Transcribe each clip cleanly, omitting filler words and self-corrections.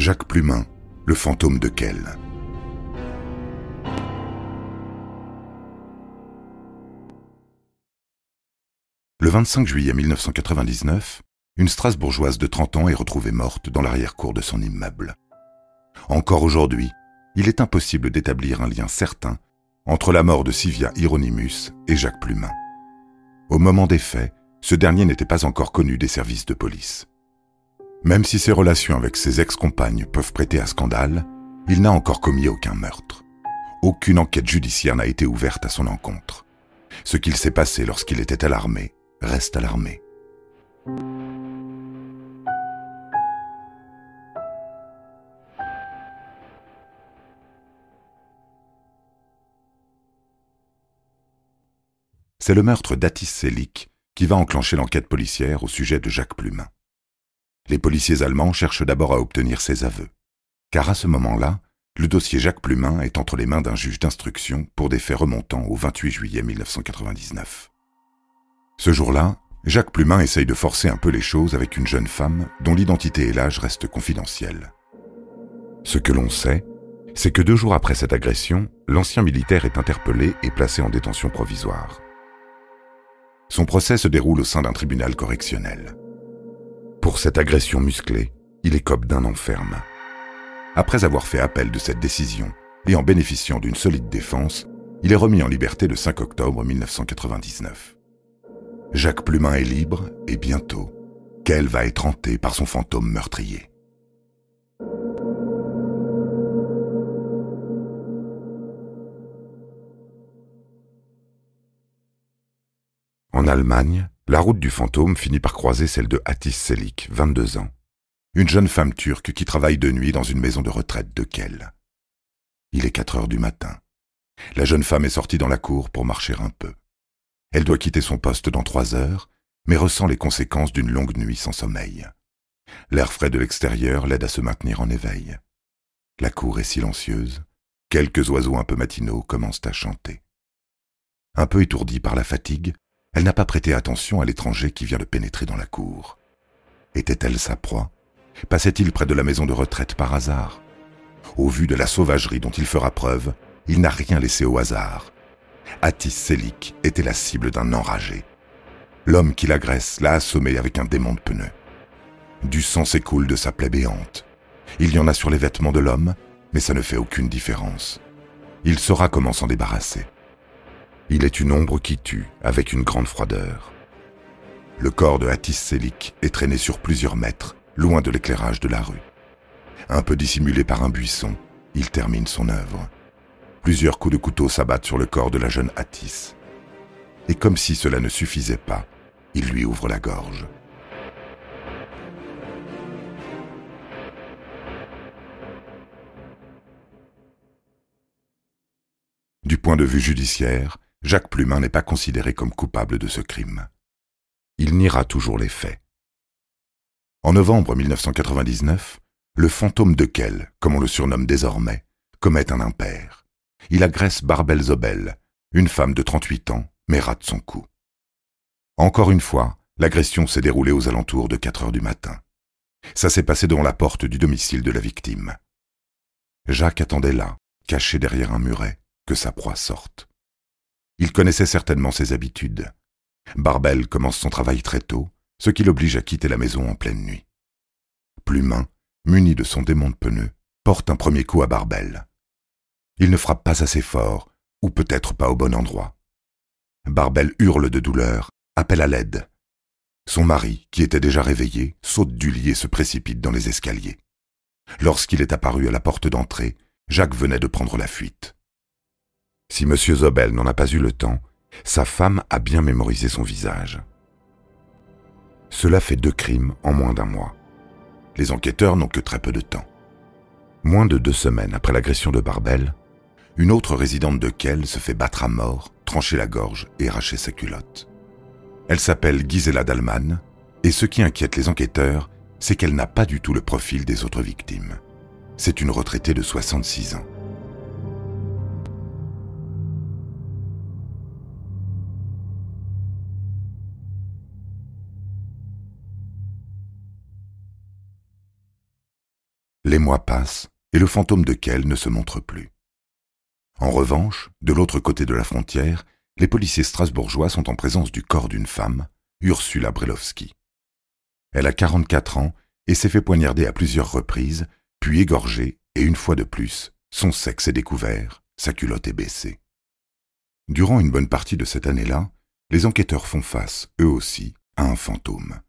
Jacques Plumin, le fantôme de Kell. Le 25 juillet 1999, une Strasbourgeoise de 30 ans est retrouvée morte dans l'arrière-cour de son immeuble. Encore aujourd'hui, il est impossible d'établir un lien certain entre la mort de Sylvia Hieronymus et Jacques Plumin. Au moment des faits, ce dernier n'était pas encore connu des services de police. Même si ses relations avec ses ex-compagnes peuvent prêter à scandale, il n'a encore commis aucun meurtre. Aucune enquête judiciaire n'a été ouverte à son encontre. Ce qu'il s'est passé lorsqu'il était à l'armée reste à l'armée. C'est le meurtre d'Atis Selik qui va enclencher l'enquête policière au sujet de Jacques Plumin. Les policiers allemands cherchent d'abord à obtenir ses aveux, car à ce moment-là, le dossier Jacques Plumin est entre les mains d'un juge d'instruction pour des faits remontant au 28 juillet 1999. Ce jour-là, Jacques Plumin essaye de forcer un peu les choses avec une jeune femme dont l'identité et l'âge restent confidentiels. Ce que l'on sait, c'est que 2 jours après cette agression, l'ancien militaire est interpellé et placé en détention provisoire. Son procès se déroule au sein d'un tribunal correctionnel. Pour cette agression musclée, il écope d'1 an ferme. Après avoir fait appel de cette décision et en bénéficiant d'une solide défense, il est remis en liberté le 5 octobre 1999. Jacques Plumin est libre et bientôt, Kell va être hanté par son fantôme meurtrier. En Allemagne, la route du fantôme finit par croiser celle de Atis Selik, 22 ans, une jeune femme turque qui travaille de nuit dans une maison de retraite de Kell. Il est 4 heures du matin. La jeune femme est sortie dans la cour pour marcher un peu. Elle doit quitter son poste dans 3 heures, mais ressent les conséquences d'une longue nuit sans sommeil. L'air frais de l'extérieur l'aide à se maintenir en éveil. La cour est silencieuse. Quelques oiseaux un peu matinaux commencent à chanter. Un peu étourdie par la fatigue, elle n'a pas prêté attention à l'étranger qui vient de pénétrer dans la cour. Était-elle sa proie? Passait-il près de la maison de retraite par hasard? Au vu de la sauvagerie dont il fera preuve, il n'a rien laissé au hasard. Atis Selik était la cible d'un enragé. L'homme qui l'agresse l'a assommé avec un démon de pneu. Du sang s'écoule de sa plaie béante. Il y en a sur les vêtements de l'homme, mais ça ne fait aucune différence. Il saura comment s'en débarrasser. Il est une ombre qui tue avec une grande froideur. Le corps de Atis Selik est traîné sur plusieurs mètres, loin de l'éclairage de la rue. Un peu dissimulé par un buisson, il termine son œuvre. Plusieurs coups de couteau s'abattent sur le corps de la jeune Atis. Et comme si cela ne suffisait pas, il lui ouvre la gorge. Du point de vue judiciaire, Jacques Plumin n'est pas considéré comme coupable de ce crime. Il niera toujours les faits. En novembre 1999, le fantôme de Kell, comme on le surnomme désormais, commet un impair. Il agresse Barbel Zobel, une femme de 38 ans, mais rate son coup. Encore une fois, l'agression s'est déroulée aux alentours de 4 heures du matin. Ça s'est passé devant la porte du domicile de la victime. Jacques attendait là, caché derrière un muret, que sa proie sorte. Il connaissait certainement ses habitudes. Barbel commence son travail très tôt, ce qui l'oblige à quitter la maison en pleine nuit. Plumin, muni de son démon de pneu, porte un premier coup à Barbel. Il ne frappe pas assez fort, ou peut-être pas au bon endroit. Barbel hurle de douleur, appelle à l'aide. Son mari, qui était déjà réveillé, saute du lit et se précipite dans les escaliers. Lorsqu'il est apparu à la porte d'entrée, Jacques venait de prendre la fuite. Si M. Zobel n'en a pas eu le temps, sa femme a bien mémorisé son visage. Cela fait 2 crimes en moins d'1 mois. Les enquêteurs n'ont que très peu de temps. Moins de 2 semaines après l'agression de Barbel, une autre résidente de Kell se fait battre à mort, trancher la gorge et arracher sa culotte. Elle s'appelle Gisela Dallmann, et ce qui inquiète les enquêteurs, c'est qu'elle n'a pas du tout le profil des autres victimes. C'est une retraitée de 66 ans. Les mois passent et le fantôme de Kell ne se montre plus. En revanche, de l'autre côté de la frontière, les policiers strasbourgeois sont en présence du corps d'une femme, Ursula Brailovsky. Elle a 44 ans et s'est fait poignarder à plusieurs reprises, puis égorgée, et une fois de plus, son sexe est découvert, sa culotte est baissée. Durant une bonne partie de cette année-là, les enquêteurs font face, eux aussi, à un fantôme.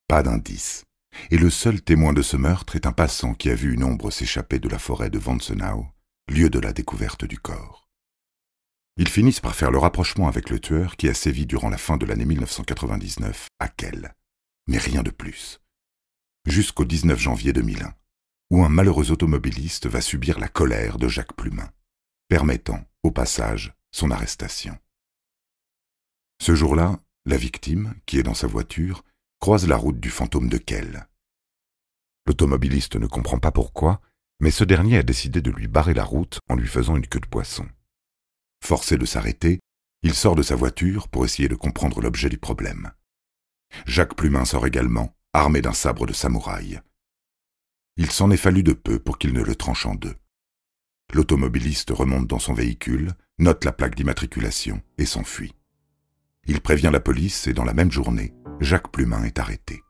Pas d'indice, et le seul témoin de ce meurtre est un passant qui a vu une ombre s'échapper de la forêt de Wantzenau, lieu de la découverte du corps. Ils finissent par faire le rapprochement avec le tueur qui a sévi durant la fin de l'année 1999 à Kell, mais rien de plus. Jusqu'au 19 janvier 2001, où un malheureux automobiliste va subir la colère de Jacques Plumin, permettant, au passage, son arrestation. Ce jour-là, la victime, qui est dans sa voiture, croise la route du fantôme de Kell. L'automobiliste ne comprend pas pourquoi, mais ce dernier a décidé de lui barrer la route en lui faisant une queue de poisson. Forcé de s'arrêter, il sort de sa voiture pour essayer de comprendre l'objet du problème. Jacques Plumin sort également, armé d'un sabre de samouraï. Il s'en est fallu de peu pour qu'il ne le tranche en deux. L'automobiliste remonte dans son véhicule, note la plaque d'immatriculation et s'enfuit. Il prévient la police et dans la même journée, Jacques Plumin est arrêté.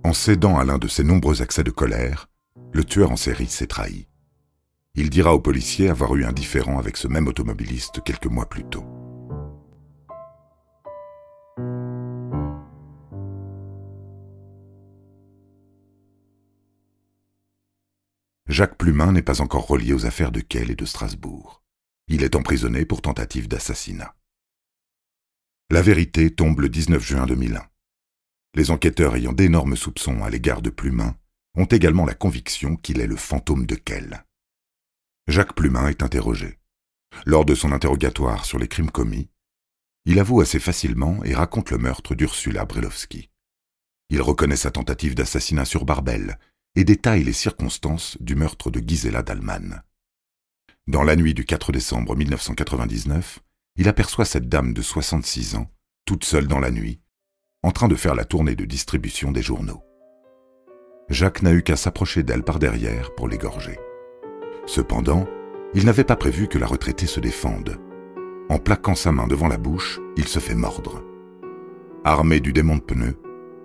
En cédant à l'un de ses nombreux accès de colère, le tueur en série s'est trahi. Il dira aux policiers avoir eu un différend avec ce même automobiliste quelques mois plus tôt. Jacques Plumin n'est pas encore relié aux affaires de Kell et de Strasbourg. Il est emprisonné pour tentative d'assassinat. La vérité tombe le 19 juin 2001. Les enquêteurs ayant d'énormes soupçons à l'égard de Plumin ont également la conviction qu'il est le fantôme de Kell. Jacques Plumin est interrogé. Lors de son interrogatoire sur les crimes commis, il avoue assez facilement et raconte le meurtre d'Ursula Brailovsky. Il reconnaît sa tentative d'assassinat sur Barbel et détaille les circonstances du meurtre de Gisela Dallmann. Dans la nuit du 4 décembre 1999, il aperçoit cette dame de 66 ans, toute seule dans la nuit, en train de faire la tournée de distribution des journaux. Jacques n'a eu qu'à s'approcher d'elle par derrière pour l'égorger. Cependant, il n'avait pas prévu que la retraitée se défende. En plaquant sa main devant la bouche, il se fait mordre. Armé du démon de pneu,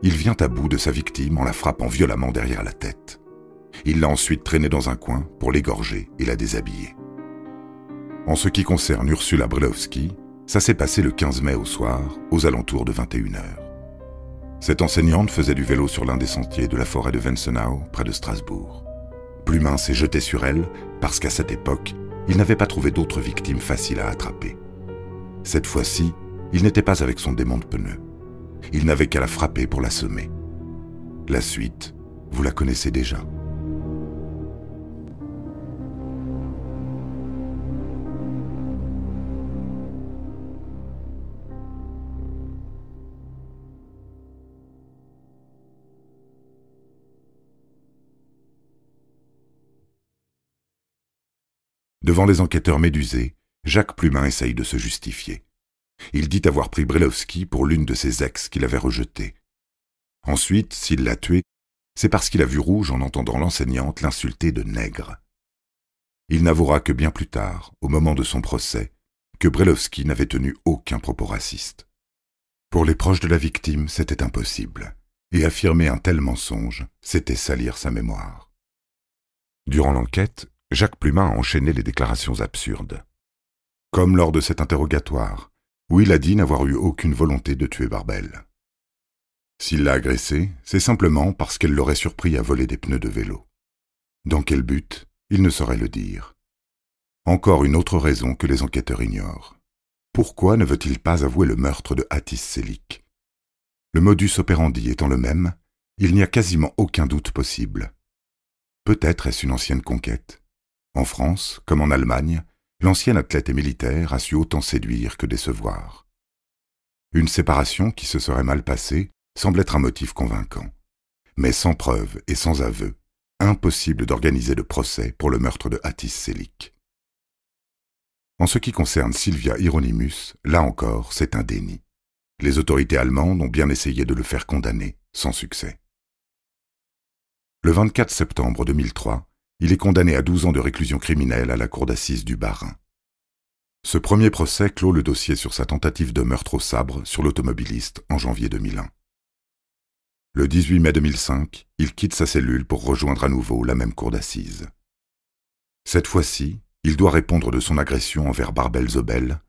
il vient à bout de sa victime en la frappant violemment derrière la tête. Il l'a ensuite traînée dans un coin pour l'égorger et la déshabiller. En ce qui concerne Ursula Brailovsky, ça s'est passé le 15 mai au soir, aux alentours de 21h. Cette enseignante faisait du vélo sur l'un des sentiers de la forêt de Wantzenau, près de Strasbourg. Plumin s'est jeté sur elle parce qu'à cette époque, il n'avait pas trouvé d'autres victimes faciles à attraper. Cette fois-ci, il n'était pas avec son démon de pneu. Il n'avait qu'à la frapper pour l'assommer. La suite, vous la connaissez déjà. Devant les enquêteurs médusés, Jacques Plumin essaye de se justifier. Il dit avoir pris Brailovsky pour l'une de ses ex qu'il avait rejetée. Ensuite, s'il l'a tuée, c'est parce qu'il a vu rouge en entendant l'enseignante l'insulter de nègre. Il n'avouera que bien plus tard, au moment de son procès, que Brailovsky n'avait tenu aucun propos raciste. Pour les proches de la victime, c'était impossible, et affirmer un tel mensonge, c'était salir sa mémoire. Durant l'enquête, Jacques Plumin a enchaîné les déclarations absurdes. Comme lors de cet interrogatoire, où il a dit n'avoir eu aucune volonté de tuer Barbel. S'il l'a agressée, c'est simplement parce qu'elle l'aurait surpris à voler des pneus de vélo. Dans quel but, il ne saurait le dire. Encore une autre raison que les enquêteurs ignorent. Pourquoi ne veut-il pas avouer le meurtre de Hattis Selik? Le modus operandi étant le même, il n'y a quasiment aucun doute possible. Peut-être est-ce une ancienne conquête. En France, comme en Allemagne, l'ancien athlète et militaire a su autant séduire que décevoir. Une séparation qui se serait mal passée semble être un motif convaincant. Mais sans preuve et sans aveu, impossible d'organiser de procès pour le meurtre de Hattis Selik. En ce qui concerne Sylvia Hieronymus, là encore, c'est un déni. Les autorités allemandes ont bien essayé de le faire condamner, sans succès. Le 24 septembre 2003, il est condamné à 12 ans de réclusion criminelle à la cour d'assises du Bas-Rhin. Ce premier procès clôt le dossier sur sa tentative de meurtre au sabre sur l'automobiliste en janvier 2001. Le 18 mai 2005, il quitte sa cellule pour rejoindre à nouveau la même cour d'assises. Cette fois-ci, il doit répondre de son agression envers Barbel Zobel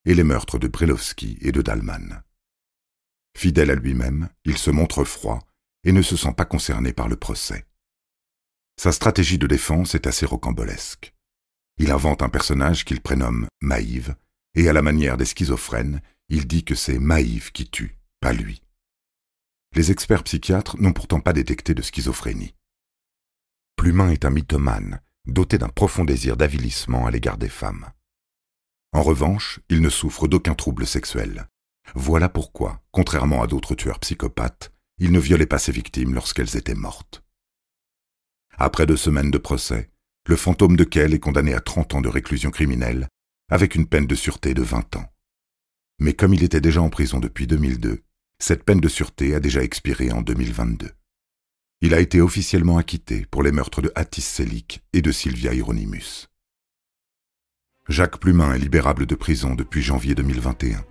et les meurtres de Brailovsky et de Dahlmann. Fidèle à lui-même, il se montre froid et ne se sent pas concerné par le procès. Sa stratégie de défense est assez rocambolesque. Il invente un personnage qu'il prénomme Maïve, et à la manière des schizophrènes, il dit que c'est Maïve qui tue, pas lui. Les experts psychiatres n'ont pourtant pas détecté de schizophrénie. Plumin est un mythomane, doté d'un profond désir d'avilissement à l'égard des femmes. En revanche, il ne souffre d'aucun trouble sexuel. Voilà pourquoi, contrairement à d'autres tueurs psychopathes, il ne violait pas ses victimes lorsqu'elles étaient mortes. Après 2 semaines de procès, le fantôme de Kehl est condamné à 30 ans de réclusion criminelle, avec une peine de sûreté de 20 ans. Mais comme il était déjà en prison depuis 2002, cette peine de sûreté a déjà expiré en 2022. Il a été officiellement acquitté pour les meurtres de Hattis Selig et de Sylvia Hieronymus. Jacques Plumin est libérable de prison depuis janvier 2021.